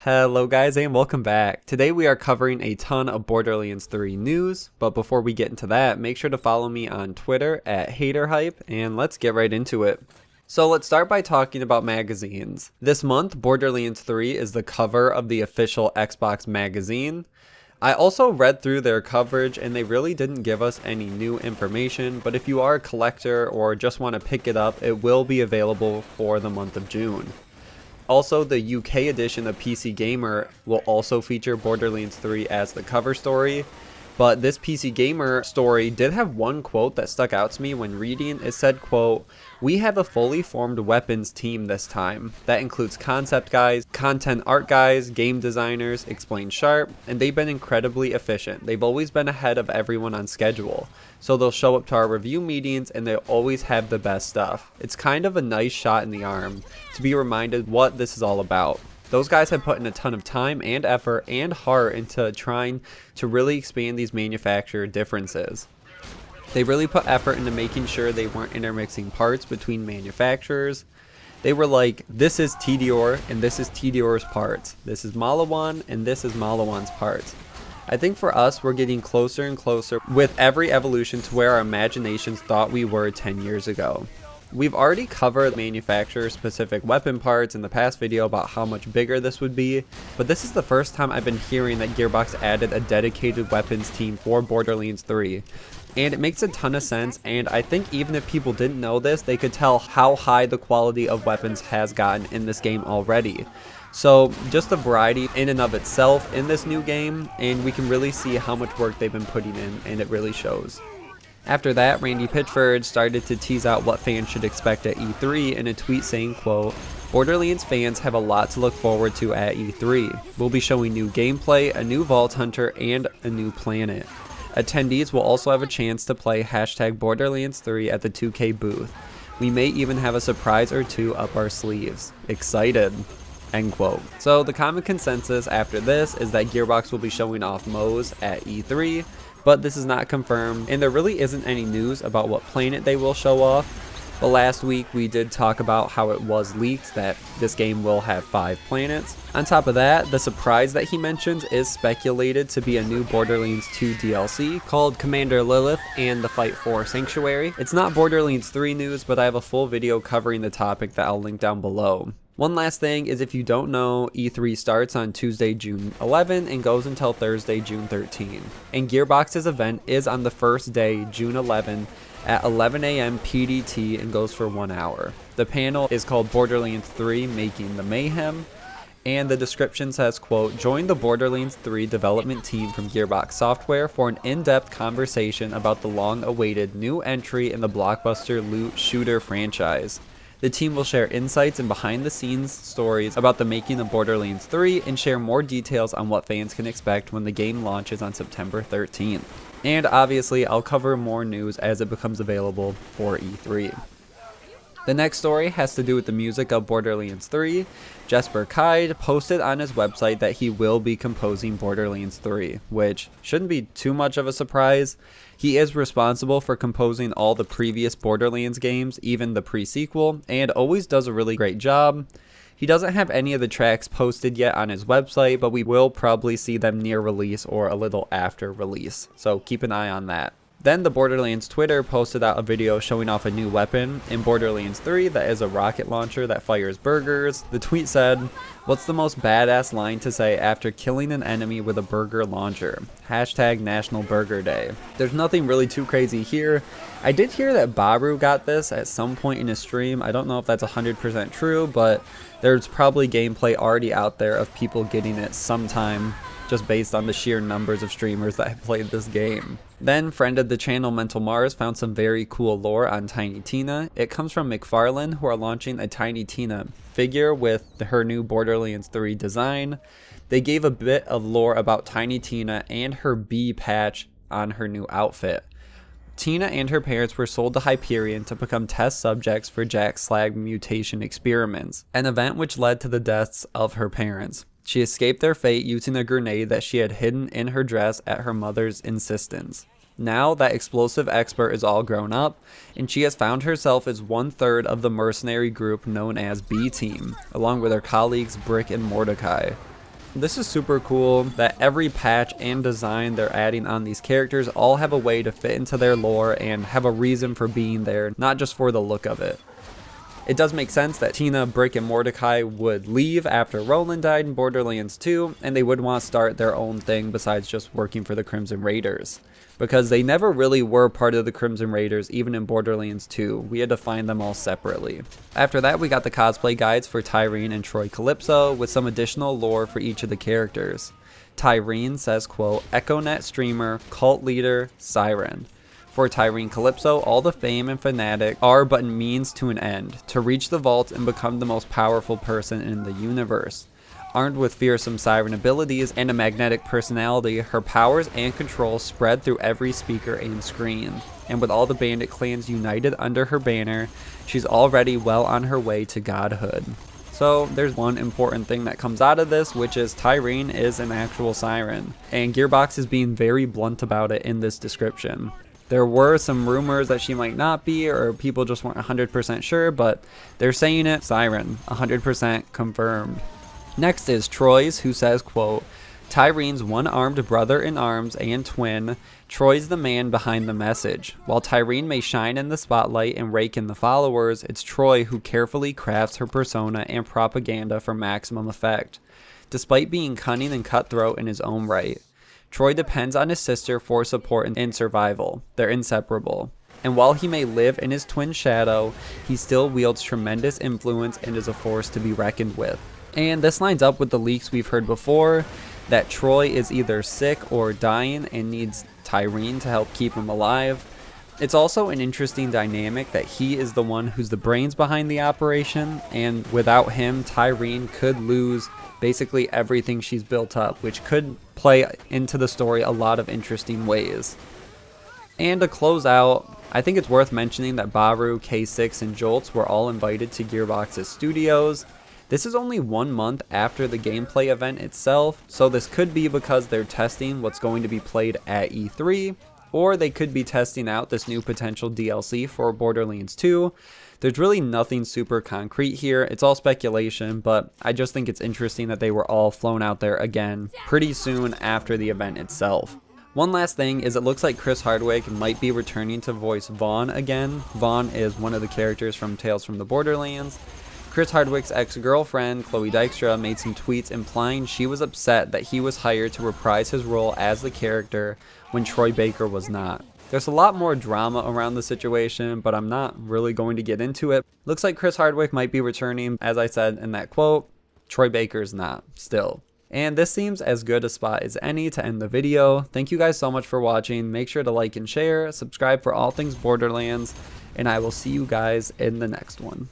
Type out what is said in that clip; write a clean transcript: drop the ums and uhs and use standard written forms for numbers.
Hello guys and welcome back. Today we are covering a ton of Borderlands 3 news, but before we get into that, make sure to follow me on Twitter at HaterHype and let's get right into it. So let's start by talking about magazines. This month, Borderlands 3 is the cover of the official Xbox magazine. I also read through their coverage and they really didn't give us any new information, but if you are a collector or just want to pick it up, it will be available for the month of June. Also, the UK edition of PC Gamer will also feature Borderlands 3 as the cover story, but this PC Gamer story did have one quote that stuck out to me when reading. It said, quote, "We have a fully formed weapons team this time. That includes concept guys, content art guys, game designers," explained Sharp, "and they've been incredibly efficient. They've always been ahead of everyone on schedule. So they'll show up to our review meetings and they'll always have the best stuff. It's kind of a nice shot in the arm to be reminded what this is all about." Those guys have put in a ton of time and effort and heart into trying to really expand these manufacturer differences. They really put effort into making sure they weren't intermixing parts between manufacturers. They were like, this is TDR and this is TDR's parts. This is Malawan and this is Malawan's parts. I think for us, we're getting closer and closer with every evolution to where our imaginations thought we were 10 years ago. We've already covered manufacturer-specific weapon parts in the past video about how much bigger this would be, but this is the first time I've been hearing that Gearbox added a dedicated weapons team for Borderlands 3. And it makes a ton of sense, and I think even if people didn't know this, they could tell how high the quality of weapons has gotten in this game already. So just the variety in and of itself in this new game, and we can really see how much work they've been putting in, and it really shows. After that, Randy Pitchford started to tease out what fans should expect at E3 in a tweet saying, quote, "Borderlands fans have a lot to look forward to at E3. We'll be showing new gameplay, a new Vault Hunter, and a new planet. Attendees will also have a chance to play #Borderlands 3 at the 2K booth. We may even have a surprise or two up our sleeves. Excited." End quote. So the common consensus after this is that Gearbox will be showing off Moze at E3, but this is not confirmed, and there really isn't any news about what planet they will show off. But last week we did talk about how it was leaked that this game will have 5 planets. On top of that, the surprise that he mentions is speculated to be a new Borderlands 2 DLC called Commander Lilith and the Fight for Sanctuary. It's not Borderlands 3 news, but I have a full video covering the topic that I'll link down below. One last thing is, if you don't know, E3 starts on Tuesday, June 11 and goes until Thursday, June 13. And Gearbox's event is on the first day, June 11 at 11 a.m. PDT and goes for 1 hour. The panel is called Borderlands 3 Making the Mayhem, and the description says, quote, "Join the Borderlands 3 development team from Gearbox Software for an in-depth conversation about the long-awaited new entry in the blockbuster loot shooter franchise. The team will share insights and behind-the-scenes stories about the making of Borderlands 3 and share more details on what fans can expect when the game launches on September 13th. And obviously, I'll cover more news as it becomes available for E3. The next story has to do with the music of Borderlands 3. Jesper Kyd posted on his website that he will be composing Borderlands 3, which shouldn't be too much of a surprise. He is responsible for composing all the previous Borderlands games, even the pre-sequel, and always does a really great job. He doesn't have any of the tracks posted yet on his website, but we will probably see them near release or a little after release, so keep an eye on that. Then the Borderlands Twitter posted out a video showing off a new weapon in Borderlands 3 that is a rocket launcher that fires burgers. The tweet said, "What's the most badass line to say after killing an enemy with a burger launcher? #National Burger Day." There's nothing really too crazy here. I did hear that Baru got this at some point in his stream. I don't know if that's 100% true, but there's probably gameplay already out there of people getting it sometime, just based on the sheer numbers of streamers that have played this game. Then, friend of the channel Mental Mars found some very cool lore on Tiny Tina. It comes from McFarlane, who are launching a Tiny Tina figure with her new Borderlands 3 design. They gave a bit of lore about Tiny Tina and her bee patch on her new outfit. Tina and her parents were sold to Hyperion to become test subjects for Jack's slag mutation experiments, an event which led to the deaths of her parents. She escaped their fate using a grenade that she had hidden in her dress at her mother's insistence. Now that explosive expert is all grown up, and she has found herself as 1/3 of the mercenary group known as B-Team, along with her colleagues Brick and Mordecai. This is super cool that every patch and design they're adding on these characters all have a way to fit into their lore and have a reason for being there, not just for the look of it. It does make sense that Tina, Brick, and Mordecai would leave after Roland died in Borderlands 2, and they would want to start their own thing besides just working for the Crimson Raiders. Because they never really were part of the Crimson Raiders, even in Borderlands 2. We had to find them all separately. After that, we got the cosplay guides for Tyreen and Troy Calypso, with some additional lore for each of the characters. Tyreen says, quote, EchoNet streamer, cult leader, siren. For Tyreen Calypso, all the fame and fanatic are but means to an end, to reach the vault and become the most powerful person in the universe. Armed with fearsome siren abilities and a magnetic personality, her powers and control spread through every speaker and screen. And with all the bandit clans united under her banner, she's already well on her way to godhood. So there's one important thing that comes out of this, which is Tyreen is an actual siren. And Gearbox is being very blunt about it in this description. There were some rumors that she might not be, or people just weren't 100% sure, but they're saying it, siren, 100% confirmed. Next is Troy's, who says, quote, Tyreen's one-armed brother-in-arms and twin, Troy's the man behind the message. While Tyreen may shine in the spotlight and rake in the followers, it's Troy who carefully crafts her persona and propaganda for maximum effect. Despite being cunning and cutthroat in his own right, Troy depends on his sister for support and survival. They're inseparable. And while he may live in his twin's shadow, he still wields tremendous influence and is a force to be reckoned with. And this lines up with the leaks we've heard before, that Troy is either sick or dying and needs Tyreen to help keep him alive. It's also an interesting dynamic that he is the one who's the brains behind the operation, and without him, Tyreen could lose basically everything she's built up, which could play into the story a lot of interesting ways. And to close out, I think it's worth mentioning that Baru, K6, and Jolts were all invited to Gearbox's studios. This is only 1 month after the gameplay event itself, so this could be because they're testing what's going to be played at E3, or they could be testing out this new potential DLC for Borderlands 2. There's really nothing super concrete here, it's all speculation, but I just think it's interesting that they were all flown out there again pretty soon after the event itself. One last thing is it looks like Chris Hardwick might be returning to voice Vaughn again. Vaughn is one of the characters from Tales from the Borderlands. Chris Hardwick's ex-girlfriend, Chloe Dykstra, made some tweets implying she was upset that he was hired to reprise his role as the character when Troy Baker was not. There's a lot more drama around the situation, but I'm not really going to get into it. Looks like Chris Hardwick might be returning, as I said in that quote. Troy Baker's not, still. And this seems as good a spot as any to end the video. Thank you guys so much for watching. Make sure to like and share, subscribe for all things Borderlands, and I will see you guys in the next one.